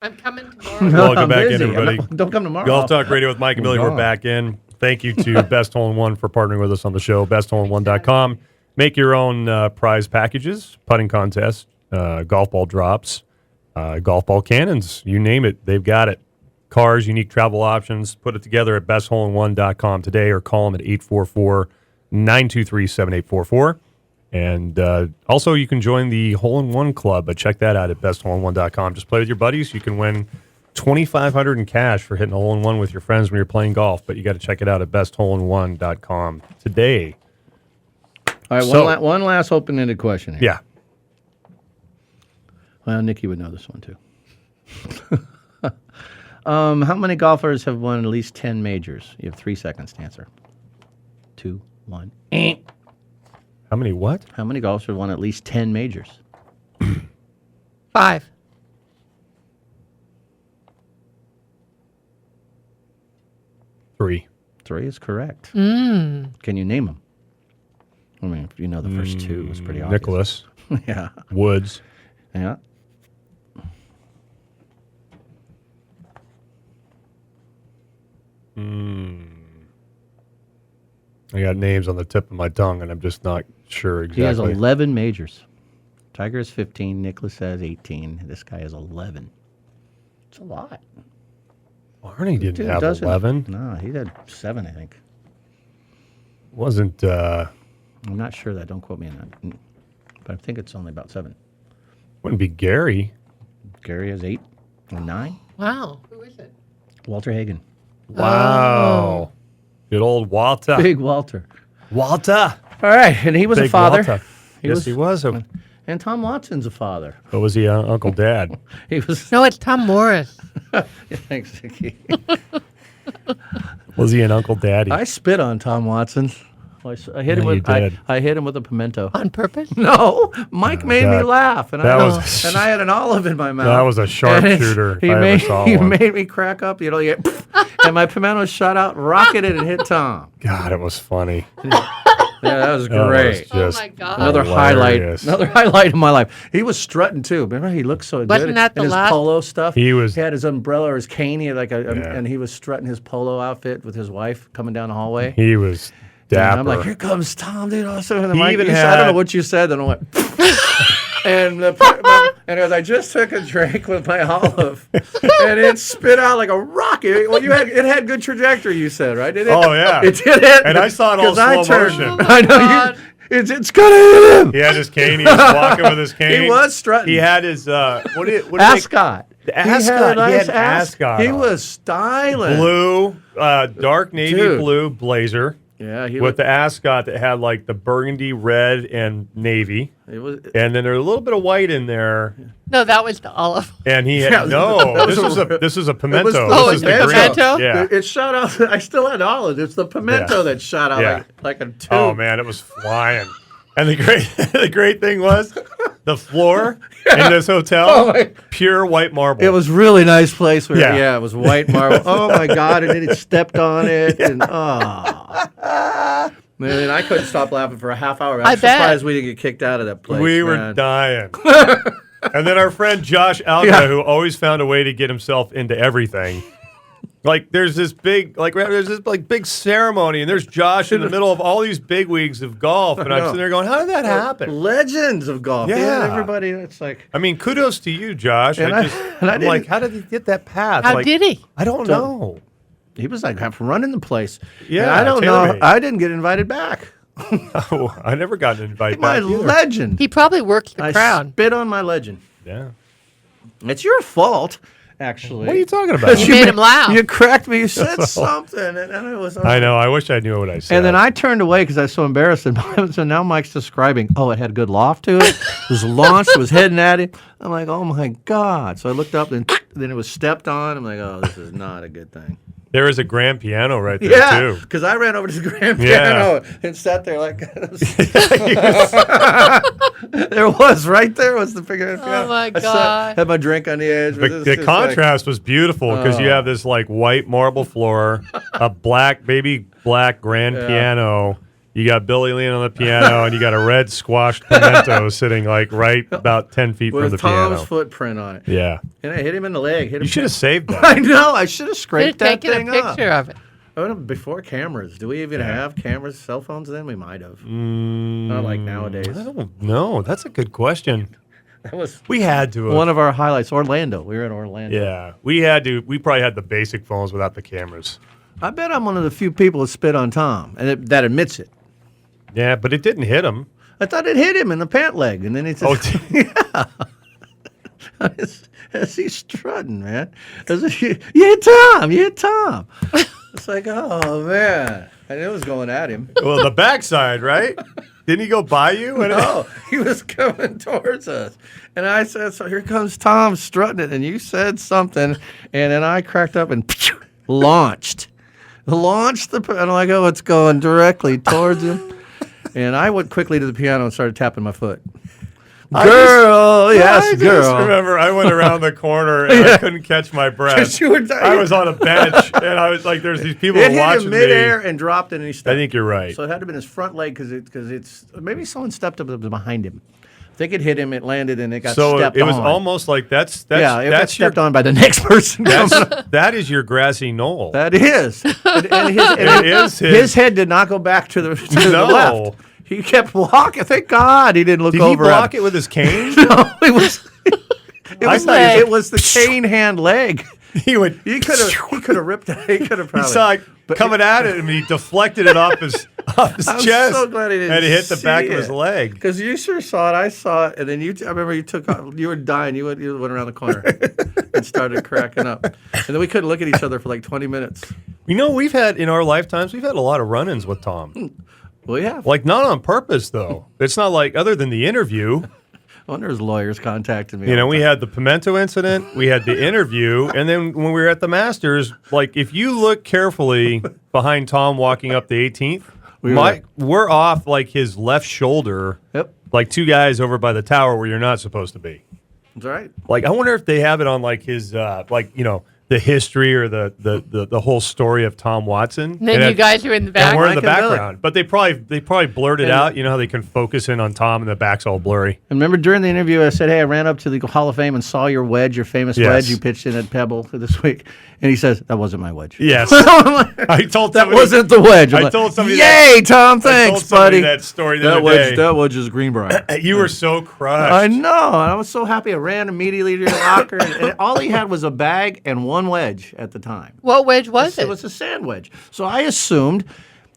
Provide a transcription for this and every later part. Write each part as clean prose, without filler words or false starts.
I'm coming tomorrow. No, Welcome I'm back busy. in, everybody. Don't come tomorrow. Golf Talk Radio with Mike and Billy. We're gone. back in. Thank you to Best Hole in One for partnering with us on the show. BestHoleIn1.com. Make your own prize packages, putting contests, golf ball drops, golf ball cannons. You name it, they've got it. Cars, unique travel options. Put it together at BestHoleIn1.com today or call them at 844-923-7844. And also, you can join the Hole in One Club. But check that out at bestholein1.com. Just play with your buddies. You can win $2,500 in cash for hitting a hole in one with your friends when you're playing golf. But you got to check it out at bestholein1.com today. All right, one last open-ended question here. Yeah. Well, Nikki would know this one too. How many golfers have won at least 10 majors? You have 3 seconds to answer. 2, 1. How many what? How many golfers have won at least 10 majors? 5. 3. 3 is correct. Mm. Can you name them? I mean, if you know the first 2, it was pretty obvious. Nicholas. Yeah. Woods. Yeah. I got names on the tip of my tongue, and I'm just not sure exactly. He has 11 majors. Tiger has 15. Nicholas has 18. This guy has 11. It's a lot. Arnie didn't Dude, have 11. No, he had 7, I think. Wasn't, I'm not sure that. Don't quote me on that. But I think it's only about 7. wouldn't be Gary. Gary has 8 or 9. Wow. Who is it? Walter Hagen. Wow. Good old Walter. Big Walter. Walter. All right, and he was a Big father. Walter. Yes, he was. And Tom Watson's a father. What was he, Uncle Dad? He was. No, it's Tom Morris. Thanks, Vicky. Was he an Uncle Daddy? I spit on Tom Watson. I hit him Yeah, you with did. I hit him with a pimento. On purpose? No, Mike made me laugh, and that I had an olive in my mouth. That was a sharpshooter. He I ever saw one. made me crack up. You know, and my pimento shot out, rocketed, and hit Tom. God, it was funny. Yeah, that was That was great. just Oh, my God. Another hilarious. highlight of my life. He was strutting too. Remember, he looked so Wasn't good that the in his last- polo stuff. He was- He had his umbrella or his cane. He had like Yeah. and he was strutting his polo outfit with his wife coming down the hallway. He was dapper. And I'm like, here comes Tom, dude. Also, and He Mike, even I don't know had- what you said. Then I went, and as I just took a drink with my olive, and it spit out like a rocket. Well, it had good trajectory. You said right? Oh, yeah. it did it. And I saw it all 'cause I slow turned- motion. I know God. it's gonna hit him. He had his cane. He was walking with his cane. He was strutting. He had his, what did ascot. The He had ascot. a nice He had an ascot He on. was styling. Blue, dark navy Dude. blue blazer Yeah, he with was. the ascot that had like the burgundy, red, and navy. It was. And then there's a little bit of white in there. No, that was the olive. And he had, Yeah, no, this was this is a It pimento. was This Oh, is it's the the green. pimento? Yeah. It shot out. I still had olives. It's the pimento Yeah. that shot out Yeah. like a tube. Oh man, it was flying. And the great thing was the floor in this hotel, Oh, my- pure white marble. It was really nice place. Where, Yeah. yeah, it was white marble. Oh my God! And then it stepped on it, and oh, man, I couldn't stop laughing for a half hour. I'm I bet. surprised we didn't get kicked out of that place. We were man. dying. And then our friend Josh Alga, Yeah. who always found a way to get himself into everything. Like there's this big big ceremony, and there's Josh in the middle of all these bigwigs of golf, and I'm know. sitting there going, "How did that happen?" Legends of golf. Yeah. Everybody. It's like I mean, kudos to you, Josh. And I'm I like, didn't- how did he get that path? How Like, did he? I don't know. he was like running the place. Yeah, And I don't know. tailor-made. I didn't get invited back. Oh, I never got an invite My back either. legend. He probably worked the I crowd. spit on my legend. Yeah. It's your fault, actually. What are you talking about? You made him laugh. You cracked me. You said something, and it was. I know. I wish I knew what I said. And then I turned away because I was so embarrassed. And so now Mike's describing, oh, it had good loft to it. It was launched. It was heading at him. I'm like, oh, my God. So I looked up, and then it was stepped on. I'm like, oh, this is not a good thing. there is a grand piano right there Yeah, too. because I ran over to the grand Yeah. piano and sat there like, there was, right there was the grand piano. Oh, my I God. had my drink on the edge. The contrast was beautiful because you have this like white marble floor, a black baby black grand Yeah. piano, You got Billy leaning on the piano, and you got a red squashed pimento sitting like right about 10 feet from With the Tom's piano. footprint on it. Yeah. And I hit him in the leg. You should have saved that. I know. I should have Should scraped have that taken thing a picture up. of it. Oh, before cameras. Do we even have cameras, cell phones then? We might have. Mm, Not like nowadays. I don't know. That's a good question. That was We had to have. one of our highlights. Orlando. We were in Orlando. Yeah. We had to. We probably had the basic phones without the cameras. I bet I'm one of the few people that spit on Tom and that admits it. Yeah, but it didn't hit him. I thought it hit him in the pant leg, and then he Oh, said, "Yeah." As he's strutting, man. You hit Tom. You hit Tom. It's like, oh man, I knew it was going at him. well, the backside, right? Didn't he go by you? No, he was coming towards us, and I said, "So here comes Tom strutting it," and you said something, and then I cracked up and launched the. And I'm like, oh, it's going directly towards him. And I went quickly to the piano and started tapping my foot. Girl, yes, I just girl. remember I went around the corner and I couldn't catch my breath. 'Cause you were I was on a bench and I was like, "There's these people It hit watching him midair me." and dropped it, and he I stepped. think you're right. So it had to have been his front leg because it's maybe someone stepped up behind him. I think it hit him, it landed, and it got So stepped it was on. almost like that's Yeah, it got that's your stepped on by the next person. that is your grassy knoll. That is. And It is his head did not go back to the No. left. He kept walking. Thank God he didn't look Did he over block at it with his cane? No, it was. I thought It was the cane hand leg. he would. He could have ripped it. He could have He probably. saw it coming at it and he deflected it off his I'm chest. so glad he didn't and it hit the see back of his it. leg. Because you sure saw it, I saw it, and then I remember you were dying. You went around the corner and started cracking up, and then we couldn't look at each other for like 20 minutes. You know, we've had in our lifetimes, we've had a lot of run-ins with Tom. Well, yeah. Like not on purpose though. It's not like other than the interview. I wonder his lawyers contacted me. You know, all the we time. had the Pimiento incident, we had the interview, and then when we were at the Masters, like if you look carefully behind Tom walking up the 18th, we're off like his left shoulder, Yep, like two guys over by the tower where you're not supposed to be. that's right. Like I wonder if they have it on like his like you know the history or the whole story of Tom Watson. And then you guys are in the and back. we're in the Mike and Billy. background, but they probably blurred it And- out. You know how they can focus in on Tom and the back's all blurry. And remember during the interview, I said, "Hey, I ran up to the Hall of Fame and saw your wedge, your famous Yes. wedge you pitched in at Pebble this week." And he says, "That wasn't my wedge." Yes, I'm like, I told that somebody, wasn't the wedge. I'm I like, told somebody Yay, Tom! I told Thanks, somebody buddy. that story the That other wedge, day. that wedge is Greenbrier. You were so crushed. I know. And I was so happy. I ran immediately to the locker, and all he had was a bag and one wedge at the time. What wedge was It it? was a sand wedge. So I assumed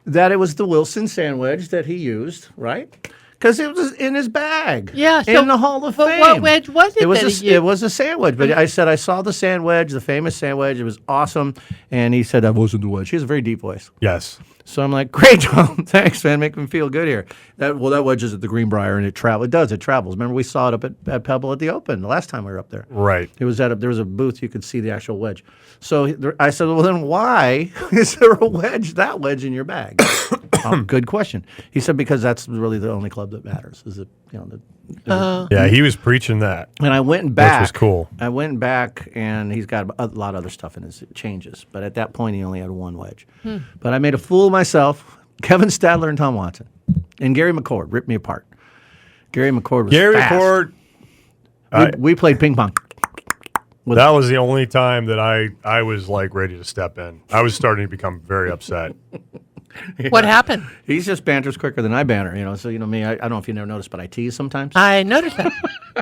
that it was the Wilson sand wedge that he used, right? Because it was in his bag. Yeah, in so- the Hall of but Fame. what wedge was it It was that a, he used? it was a sand wedge. But I said I saw the sand wedge, the famous sand wedge. It was awesome. And he said that wasn't the wedge. He has a very deep voice. Yes. So I'm like, great, Tom. Thanks, man. Make me feel good here. That wedge is at the Greenbrier, and it travels. It travels. Remember, we saw it up at Pebble at the Open the last time we were up there. Right. It was there was a booth you could see the actual wedge. So I said, well, then why is there a wedge, that wedge in your bag? Good question. He said because that's really the only club that matters. Is it Yeah, he was preaching that. And I went back. was cool. I went back, and he's got a lot of other stuff in his changes. But at that point, he only had one wedge. But I made a fool of myself. Kevin Stadler and Tom Watson, and Gary McCord ripped me apart. Gary McCord was Gary fast. McCord. We played ping pong. That was the only time that I was like ready to step in. I was starting to become very upset. What happened? He's just banters quicker than I banter, So me, I don't know if you never noticed, but I tease sometimes. I noticed that.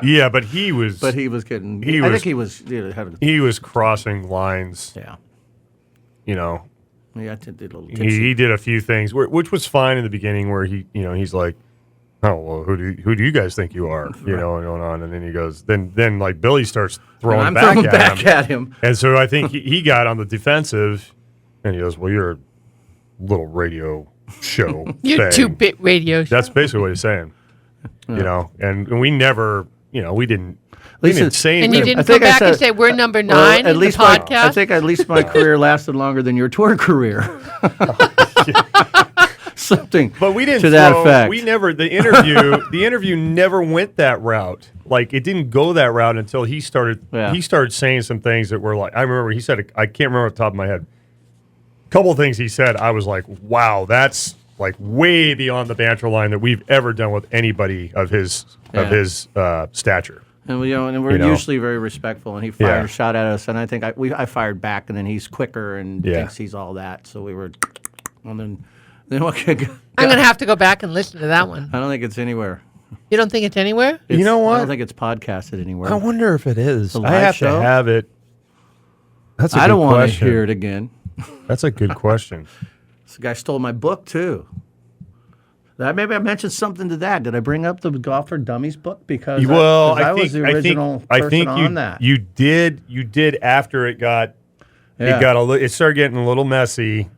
Yeah, but he was. But he was getting. He I was- think he was. Had he was crossing lines. yeah. You know, Yeah, I did a little he, tipsy. he did a few things, which was fine in the beginning, where he's like, "Oh well, who do you guys think you are?" You know, and going on, and then he goes, then like Billy starts throwing I'm back, throwing at, back him. at him. And so I think he got on the defensive, and he goes, "Well, you're a little radio show You're thing." 2-bit radio. That's basically what he's saying. You know, and we never, we didn't Lisa- say And you anything. didn't think go I back and said- say we're number 9 Well, in the I podcast. think at least my career lasted longer than your tour career. Something. But we didn't to that throw- effect. We never the interview never went that route. Like it didn't go that route until he started Yeah. he started saying some things that were like I remember he said I can't remember off the top of my head. A couple of things he said I was like, wow, that's like way beyond the banter line that we've ever done with anybody of his stature. And we're usually very respectful. And he fired a shot at us, and I think I fired back, and then he's quicker and thinks he's all that. So we were, and then what? I'm going to have to go back and listen to that one. I don't think it's anywhere. You don't think it's anywhere? You know what? I don't think it's podcasted anywhere. I wonder if it is. The I live have show? to have it. That's a I good don't want to question. hear it again. That's a good question. This guy stole my book too. Maybe I mentioned something to that. Did I bring up the Golf for Dummies book? Because I was the original person on that. You did after it got it started getting a little messy,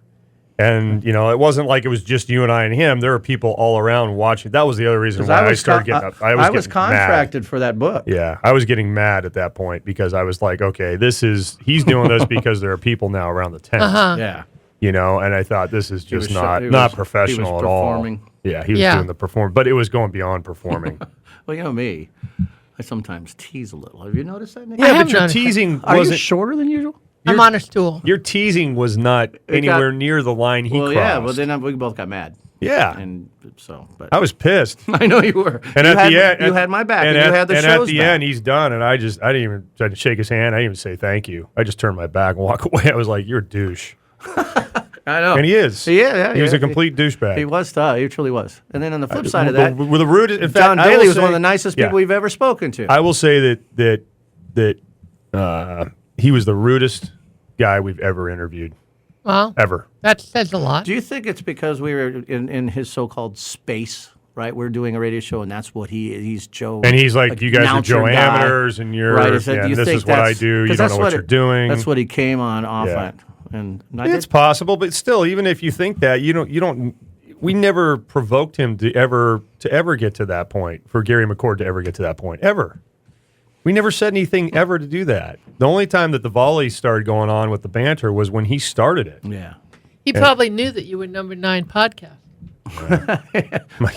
and it wasn't like it was just you and I and him. There were people all around watching. That was the other reason why I started getting up. I was contracted for that book. Yeah, I was getting mad at that point because I was like, okay, he's doing this because there are people now around the tent. Yeah. And I thought this is just not professional at all. Yeah, he was doing the perform, but it was going beyond performing. Well, you know me. I sometimes tease a little. Have you noticed that, Nick? Yeah, but your teasing Are wasn't you shorter than usual? I'm on a stool. Your teasing was not anywhere near the line he crossed. Yeah, well, then we both got mad. Yeah. And so, but I was pissed. I know you were. And at the end, you had my back, and you had the show's at the back. end, he's done, and I didn't even try to shake his hand. I didn't even say thank you. I just turned my back and walked away. I was like, "You're a douche," I know, and he is. Yeah, he was a complete douchebag. He was. He truly was. And then on the flip side of that, with the rudest. In John fact, Daly was one of the nicest people we've ever spoken to. I will say that he was the rudest guy we've ever interviewed. Well, ever. That says a lot. Do you think it's because we were in his so-called space? Right, we're doing a radio show, and that's what he's Joe. And he's like, you guys are Joe amateurs, and you're right. and this is what I do. You don't know what you're doing. That's what he came on off at. And it's possible, but still, even if you think that, you don't. We never provoked him to ever get to that point. For Gary McCord to ever get to that point, ever. We never said anything ever to do that. The only time that the volley started going on with the banter was when he started it. Yeah. He probably knew that you were number 9 podcast.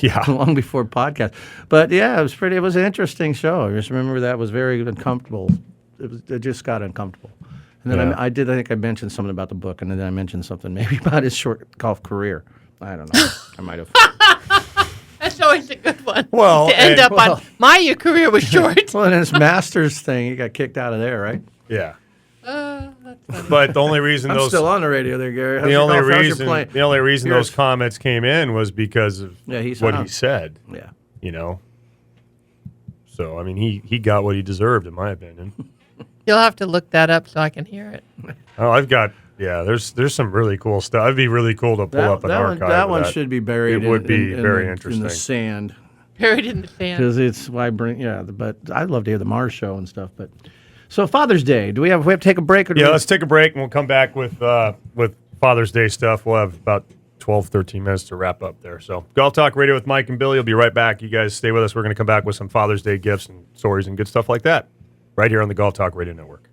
Yeah, long before podcast. But yeah, it was an interesting show. I just remember that was very uncomfortable. It just got uncomfortable. And then I think I mentioned something about the book, and then I mentioned something maybe about his short golf career. I don't know. I might have. That's always a good one. Well, to end up on my career was short. Well, and his Masters thing, he got kicked out of there, right? Yeah. That's funny. But the only reason I'm still on the radio there, Gary. The only reason those comments came in was because of what he said. Yeah. So I mean, he got what he deserved, in my opinion. You'll have to look that up so I can hear it. Oh, I've got there's some really cool stuff. It'd be really cool to pull up an archive. That one should be buried. It would be very interesting in the sand. Buried in the sand. Because it's why but I'd love to hear the Mars show and stuff. But so Father's Day, we have to take a break? Let's take a break and we'll come back with Father's Day stuff. We'll have about 12, 13 minutes to wrap up there. So Golf Talk Radio with Mike and Billy. We'll be right back. You guys stay with us. We're going to come back with some Father's Day gifts and stories and good stuff like that right here on the Golf Talk Radio Network.